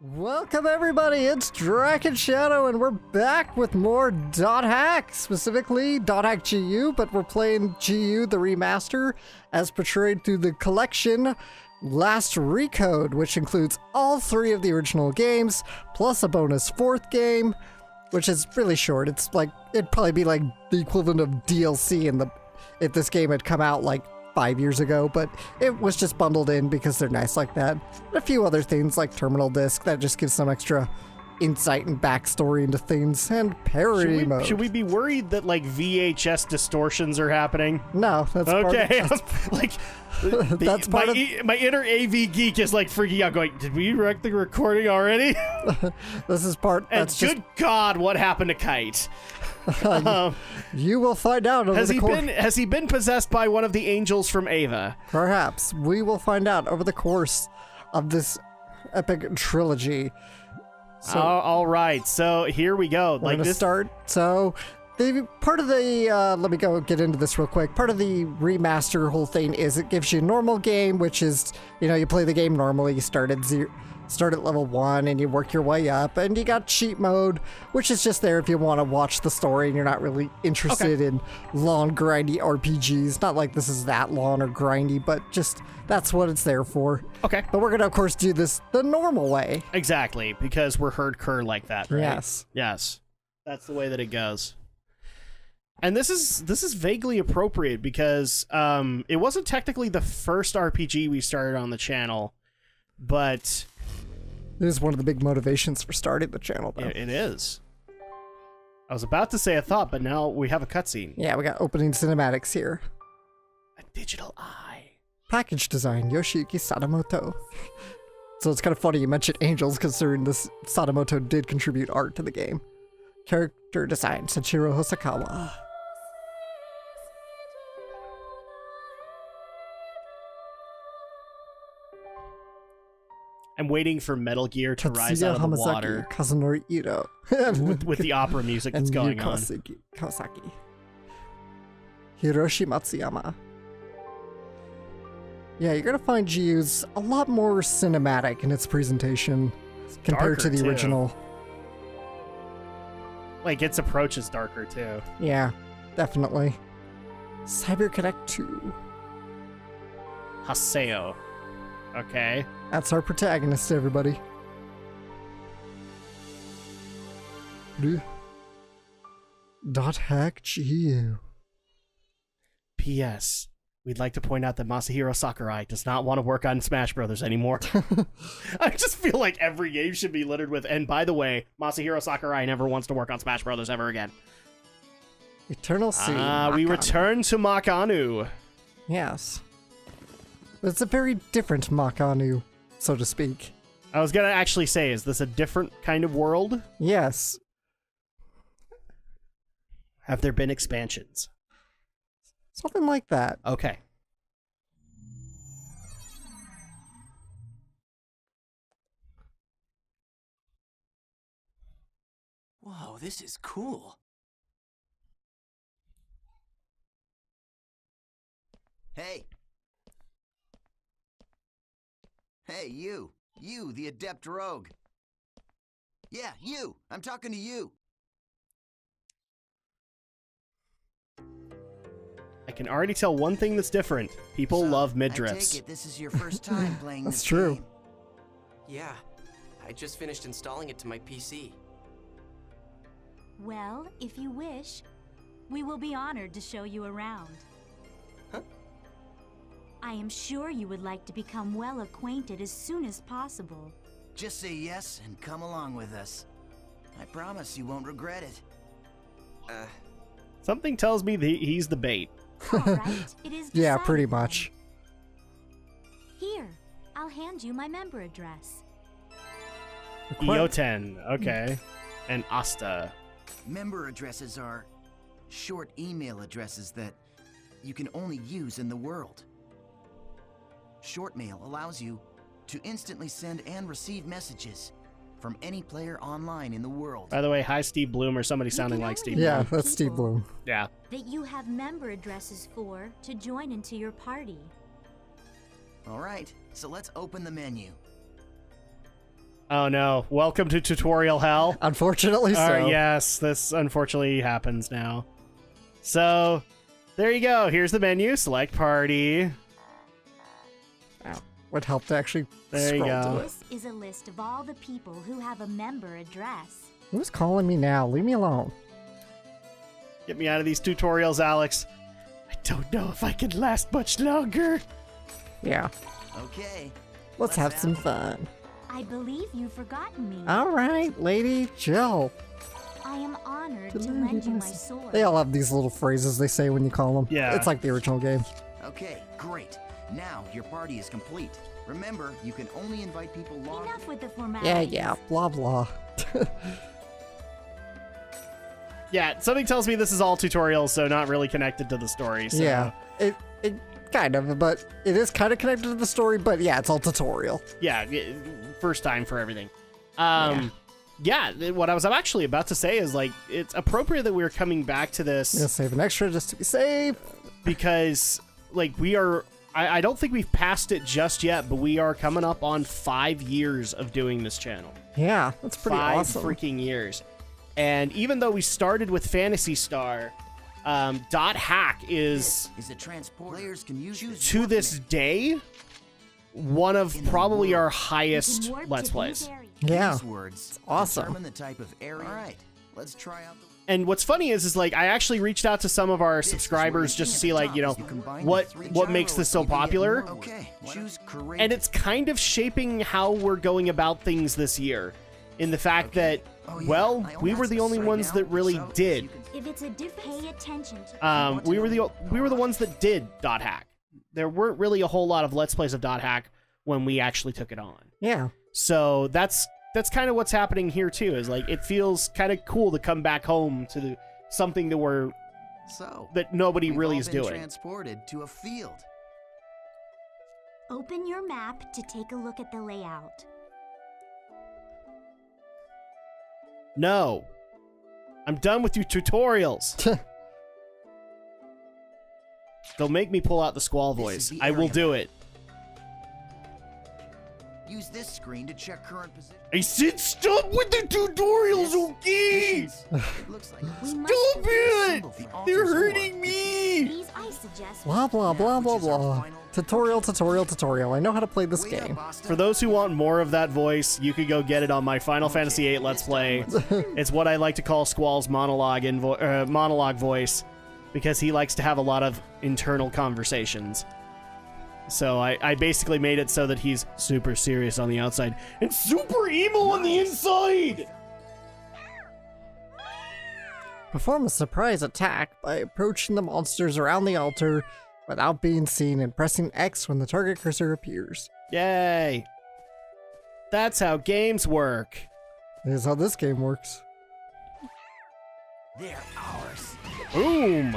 Welcome everybody, it's Drak and Shadow, and we're back with more Dot Hack, specifically Dot Hack GU, but we're playing GU the remaster as portrayed through the collection Last Recode, which includes all three of the original games, plus a bonus fourth game, which is really short. It's like, it'd probably be like the equivalent of DLC if this game had come out like 5 years ago, but it was just bundled in because they're nice like that. And a few other things like terminal disc that just gives some extra insight and backstory into things, and parody mode. Should we be worried that like VHS distortions are happening? No, that's okay. Part of, like that's part of my inner AV geek is like freaking out, going, "Did we wreck the recording already?" This is part. And that's good God, what happened to Kite? You will find out. Has he been possessed by one of the angels from Ava? Perhaps we will find out over the course of this epic trilogy. So, all right, so here we go. We're gonna start. So, part of the let me go get into this real quick. Part of the remaster whole thing is it gives you a normal game, which is, you know, you play the game normally. You start at level 1 and you work your way up, and you got cheat mode, which is just there if you want to watch the story and you're not really interested in long grindy RPGs. Not like this is that long or grindy, but just that's what it's there for. Okay. But we're gonna of course do this the normal way. Exactly, because we're hardcore like that, right? Yes. That's the way that it goes. And this is vaguely appropriate because it wasn't technically the first RPG we started on the channel, but it is one of the big motivations for starting the channel, though. It is. I was about to say a thought, but now we have a cutscene. Yeah, we got opening cinematics here. A digital eye. Package design, Yoshiyuki Sadamoto. So it's kind of funny you mentioned angels, considering this Sadamoto did contribute art to the game. Character design, Sanshiro Hosokawa. I'm waiting for Metal Gear to rise out of the water. Kazunori Ito. with the opera music that's going on. Kawasaki. Hiroshi Matsuyama. Yeah, you're gonna find GU's a lot more cinematic in its presentation compared to the original. Like, its approach is darker too. Yeah, definitely. Cyber Connect 2. Haseo. Okay. That's our protagonist, everybody. Dot Hack GU. P.S. We'd like to point out that Masahiro Sakurai does not want to work on Smash Brothers anymore. I just feel like every game should be littered with, and by the way, Masahiro Sakurai never wants to work on Smash Brothers ever again. Eternal Sea. We return to Makanu. Yes. It's a very different Makanu, so to speak. I was gonna actually say, is this a different kind of world? Yes. Have there been expansions? Something like that. Okay. Whoa, this is cool. Hey. Hey, you. You, the adept rogue. Yeah, you. I'm talking to you. I can already tell one thing that's different. People love mid-drifts. I take it this is your first time playing That's this true. game. Yeah, I just finished installing it to my PC. Well, if you wish, we will be honored to show you around. Huh? I am sure you would like to become well acquainted as soon as possible. Just say yes and come along with us. I promise you won't regret it. Something tells me that he's the bait. All right, it is Yeah, decided pretty then. much. Here, I'll hand you my member address. Ioten, okay. And Asta. Member addresses are short email addresses that you can only use in the world. Short mail allows you to instantly send and receive messages from any player online in the world. By the way, hi Steve Bloom, or somebody sounding can like only Steve Yeah, Bloom. that's Steve Bloom. Yeah. That you have member addresses for to join into your party. All right, so let's open the menu. Oh no. Welcome to tutorial hell. Unfortunately so. Yes, this unfortunately happens now. So, there you go. Here's the menu. Select party. Would help to actually There you scroll go. to it. This is a list of all the people who have a member address. Who's calling me now? Leave me alone. Get me out of these tutorials, Alex. I don't know if I can last much longer. Yeah. Okay. Let's have some fun. I believe you've forgotten me. All right, Lady Jill. I am honored to lend you my sword. They all have these little phrases they say when you call them. Yeah. It's like the original game. Okay, great. Now your party is complete. Remember, you can only invite people logged Enough with the Yeah, formalities. yeah. Blah, blah. Yeah, something tells me this is all tutorials, so not really connected to the story. So. Yeah. It kind of, but it is kind of connected to the story, but yeah, it's all tutorial. Yeah, first time for everything. Yeah, what I was actually about to say is, like, it's appropriate that we're coming back to this. I'm gonna save an extra just to be safe. Because, like, we are... I don't think we've passed it just yet, but we are coming up on 5 years of doing this channel. Yeah, that's pretty 5 awesome. freaking years. And even though we started with Phantasy Star, .hack is a transport. Players can use to this day one of probably our highest You can warp Let's to Plays. these areas. Yeah. These words awesome. determine the type of area. All right, let's try out the... And what's funny is like I actually reached out to some of our subscribers just to see, like, you know, what makes this so popular. Okay, choose courageous. And it's kind of shaping how we're going about things this year, in the fact that, well, we were the only ones that really did. If it's a pay attention to We were the ones that did .hack. There weren't really a whole lot of Let's Plays of .hack when we actually took it on. Yeah. So that's kind of what's happening here too. Is like it feels kind of cool to come back home to something that nobody we've really all is been doing. Transported to a field. open your map to take a look at the layout. No, I'm done with your tutorials. They'll make me pull out the squall This is voice. the I will area do map. it. Use this screen to check current position. I said stop with the tutorials, okay? It looks like We must Stop it! assemble the They're altar's hurting war. me! These I suggest. Blah, blah, blah, blah, Which is our blah. final- Tutorial. I know how to play this Wait up, game. Boston. For those who want more of that voice, you could go get it on my Final Fantasy VIII Let's Play. It's what I like to call Squall's monologue voice, because he likes to have a lot of internal conversations. So I basically made it so that he's super serious on the outside and super emo on the inside! Perform a surprise attack by approaching the monsters around the altar without being seen and pressing X when the target cursor appears. Yay! That's how games work. This is how this game works. They're ours. Boom!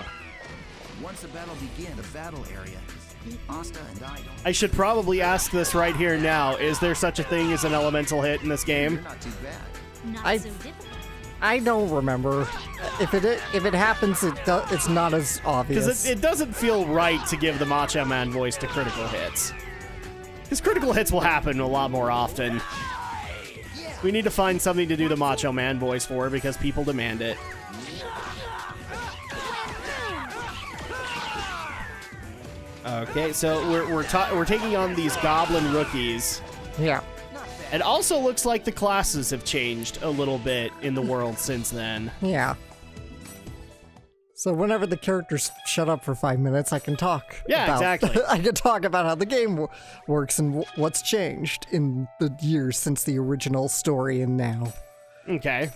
Once the battle begins, the battle area is Asta and I don't. I should probably ask this right here now. Is there such a thing as an elemental hit in this game? You're not too bad. Not I- so difficult. I don't remember. If it happens, it's not as obvious. Because it doesn't feel right to give the Macho Man voice to critical hits. Because critical hits will happen a lot more often. We need to find something to do the Macho Man voice for because people demand it. Okay, so we're taking on these goblin rookies. Yeah. It also looks like the classes have changed a little bit in the world since then. Yeah. So whenever the characters shut up for 5 minutes, I can talk. Yeah, exactly. I can talk about how the game works and what's changed in the years since the original story and now. Okay.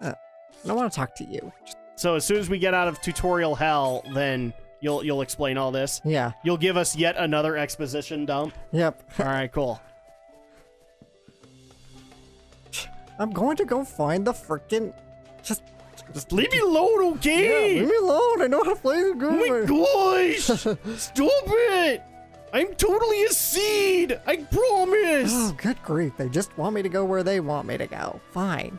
I want to talk to you. So as soon as we get out of tutorial hell, then you'll explain all this. Yeah. You'll give us yet another exposition dump. Yep. All right, cool. I'm going to go find the frickin' Just leave me alone, okay? leave me alone. I know how to play the Oh my gosh! Stop it! I'm totally a seed! I promise! Oh, good grief. They just want me to go where they want me to go. Fine.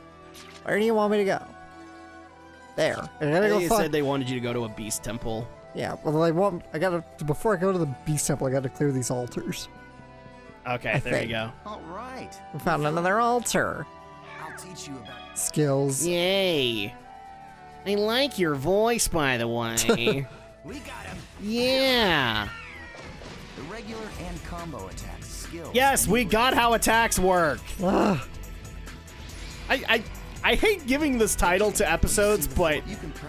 Where do you want me to go? There. I gotta go They find. said they wanted you to go to a beast temple. Yeah, well, before I go to the beast temple, I gotta clear these altars. Okay, there you think. go. All right. We found another altar. I'll teach you about. Skills. Yay. I like your voice, by the way. We got him. Yeah. The regular and combo attacks, skills. Yes, we got how attacks work. Ugh. I hate giving this title to episodes, but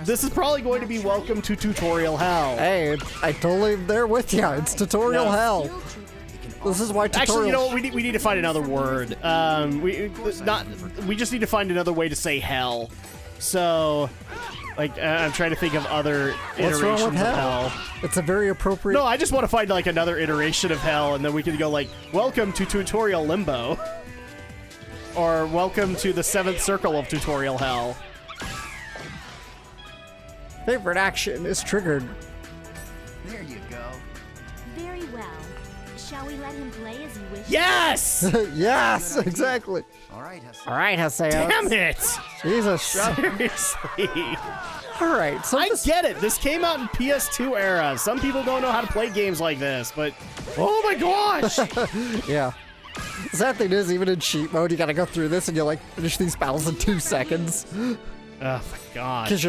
this is probably going to be Welcome to Tutorial Hell. Hey, I totally there with you. It's tutorial No. hell. This is why tutorial. Actually, you know what? We need to find another word. We just need to find another way to say hell. So, like, I'm trying to think of other What's iterations wrong with of hell? hell. It's a very appropriate. No, I just want to find like another iteration of hell, and then we can go like, "Welcome to Tutorial Limbo," or "Welcome to the 7th Circle of Tutorial Hell." Favorite action is triggered. There you go. Very well. Shall we let him play as he wishes? Yes! Yes, exactly. All right, Hassan. All right, Haseo. Damn it! Jesus. Seriously. All right, so I this, get it. This came out in PS2 era. Some people don't know how to play games like this, but oh my gosh! yeah. The sad thing is, even in cheat mode, you gotta go through this and you like finish these battles in 2 seconds. Oh my god. Because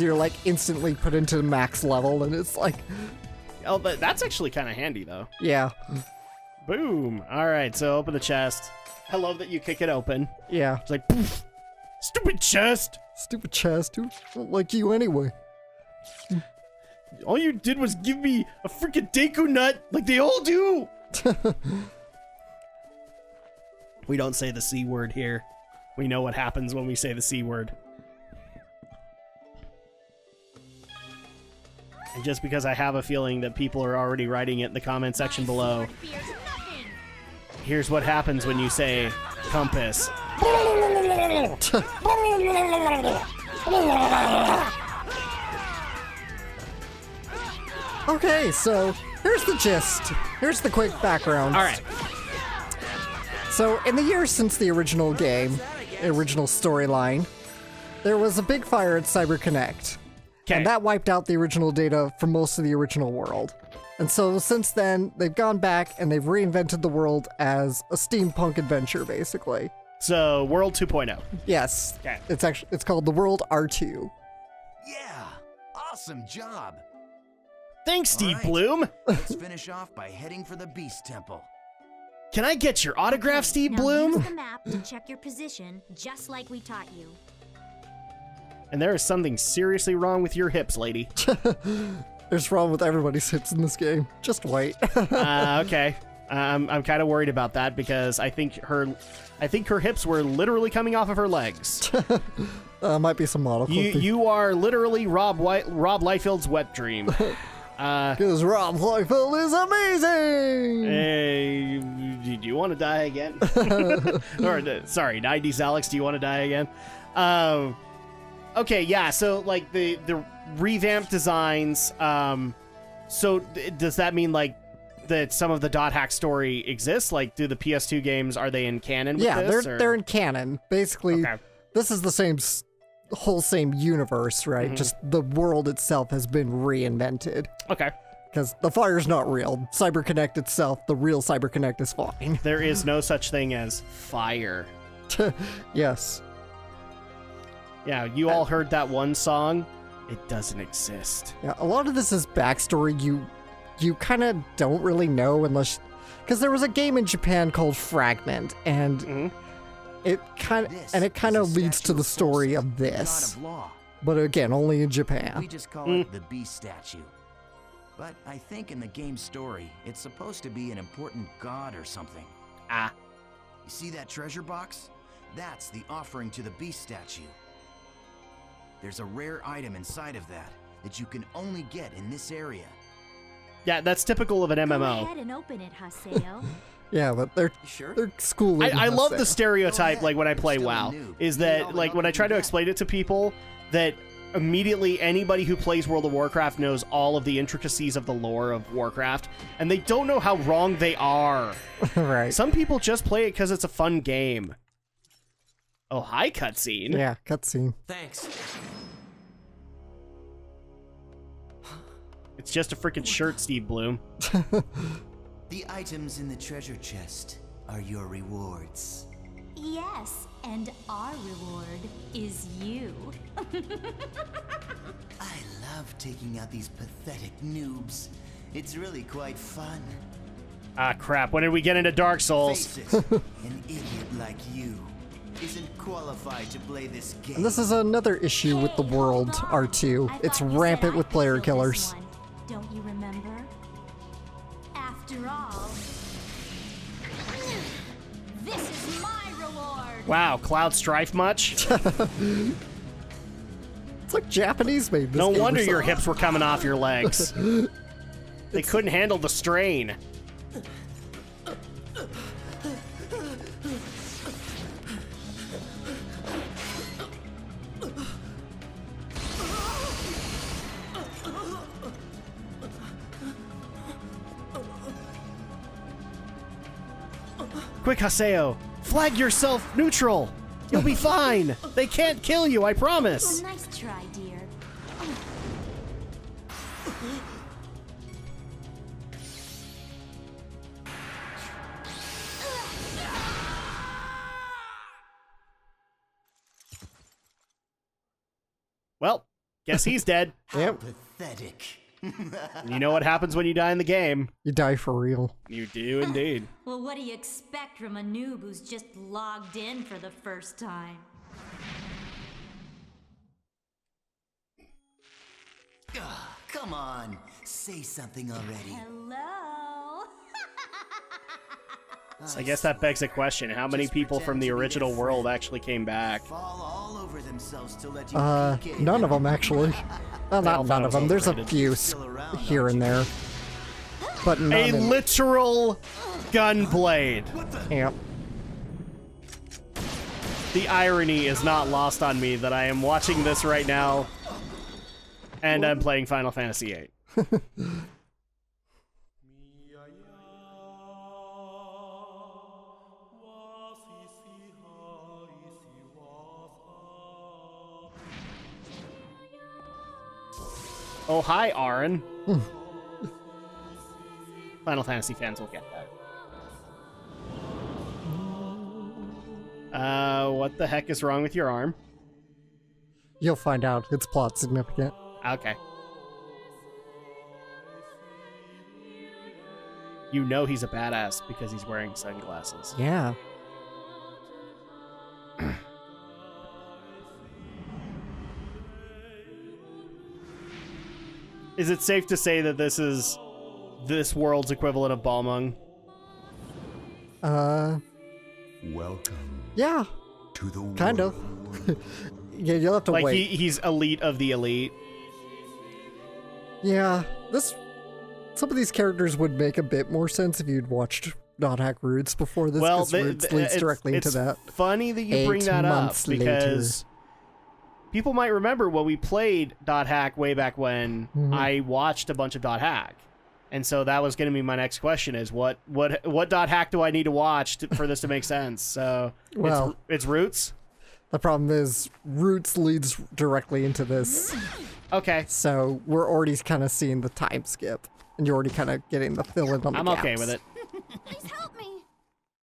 you're like instantly put into max level, and it's like, Oh, but that's actually kind of handy though. yeah, Boom. All right, so open the chest. I love that you kick it open. yeah. It's like, poof. Stupid chest. Stupid chest, dude. Don't like you anyway. All you did was give me a freaking Deku nut like they all do. We don't say the C word here. We know what happens when we say the C word. And just because I have a feeling that people are already writing it in the comment section below, here's what happens when you say compass. Okay, so here's the gist. Here's the quick background. All right. So, in the years since the original game, original storyline, there was a big fire at CyberConnect. Okay. And that wiped out the original data for most of the original world. And so since then, they've gone back and they've reinvented the world as a steampunk adventure, basically. So, World 2.0. Yes. Okay. It's called the World R2. Yeah. Awesome job. Thanks, Steve All right. Bloom. Let's finish off by heading for the Beast Temple. Can I get your autograph, Steve Now Bloom? use the map to check your position, just like we taught you. And there is something seriously wrong with your hips, lady. There's wrong with everybody's hips in this game. Just wait. Okay. I'm kind of worried about that because I think her hips were literally coming off of her legs. Might be some model clipping. You are literally Rob Liefeld's wet dream. Because Rob Liefeld is amazing! Hey, do you want to die again? Or sorry, 90s Alex, do you want to die again? Okay, yeah. So like the revamped designs. So does that mean like that some of the dot hack story exists? Like, do the PS2 games, are they in canon with Yeah, this? they're in canon. Basically, Okay. this is the whole same universe, right? Mm-hmm. Just the world itself has been reinvented. Okay. Because the fire's not real. CyberConnect itself, the real CyberConnect is fine. There is no such thing as fire. Yes. Yeah, you all heard that one song? It doesn't exist. Yeah, a lot of this is backstory you kind of don't really know unless... Because there was a game in Japan called Fragment, and Mhm. it kind of leads to the story of this. God of law. But again, only in We Japan. just call it the Beast statue. But I think in the game's story, it's supposed to be an important god or something. Ah. You see that treasure box? That's the offering to the Beast statue. There's a rare item inside of that you can only get in this area. Yeah, that's typical of an Go MMO. ahead and open it, Haseo. Yeah, but they're Sure. schooling I us love there. the stereotype, like when I play Still WoW, new. is You need that all the like when I knowledge try you to get. explain it to people, that immediately anybody who plays World of Warcraft knows all of the intricacies of the lore of Warcraft, and they don't know how wrong they are. Right. Some people just play it because it's a fun game. Oh, hi, cutscene. Yeah, cutscene. Thanks. It's just a freaking shirt, Steve Bloom. The items in the treasure chest are your rewards. Yes, and our reward is you. I love taking out these pathetic noobs. It's really quite fun. Ah, crap. When did we get into Dark Souls? Face it, an idiot like you isn't qualified to play this game. And this is another issue with the world, R2. I It's thought you rampant said with I player could kill killers. this one. Don't you remember? After all, this is my reward. Wow, Cloud Strife much? It's like Japanese made this No game or wonder your something. hips were coming off your legs. They couldn't handle the strain. Quick, Haseo! Flag yourself neutral! You'll be fine! They can't kill you, I promise! Nice try, dear. Well, guess he's dead. Yep, Pathetic. You know what happens when you die in the game. you die for real. You do indeed. Well, what do you expect from a noob who's just logged in for the first time? Ugh, come on, say something already. Hello? So I guess that begs a question. How many Just people from pretend the to be their original world friend. actually came back? Fall all over themselves to let you peek in. None of them actually. Well, They all not thought none it of was them. There's a overrated. few Still around, here aren't and you? there, but none. A in- literal gunblade. Yep. The irony is not lost on me that I am watching this right now, and I'm playing Final Fantasy VIII. Oh, hi, Aaron. Final Fantasy fans will get that. What the heck is wrong with your arm? You'll find out. It's plot significant. Okay. You know he's a badass because he's wearing sunglasses. Yeah. Is it safe to say that this is this world's equivalent of Balmung? Welcome Yeah. to the Kind of. Yeah, you'll have to Like wait. he's elite of the elite. Yeah, some of these characters would make a bit more sense if you'd watched Not Hack Roots before this, Well, because Roots leads directly into that. It's funny that you bring 8 that up months later. because people might remember when we played Dot Hack way back when. I watched a bunch of Dot Hack, and so that was going to be my next question: is what Dot Hack do I need to watch for this to make sense? So Well- it's Roots. The problem is Roots leads directly into this, Okay, so we're already kind of seeing the time skip, and you're already kind of getting the fill in on the I'm okay gaps. with it. Please help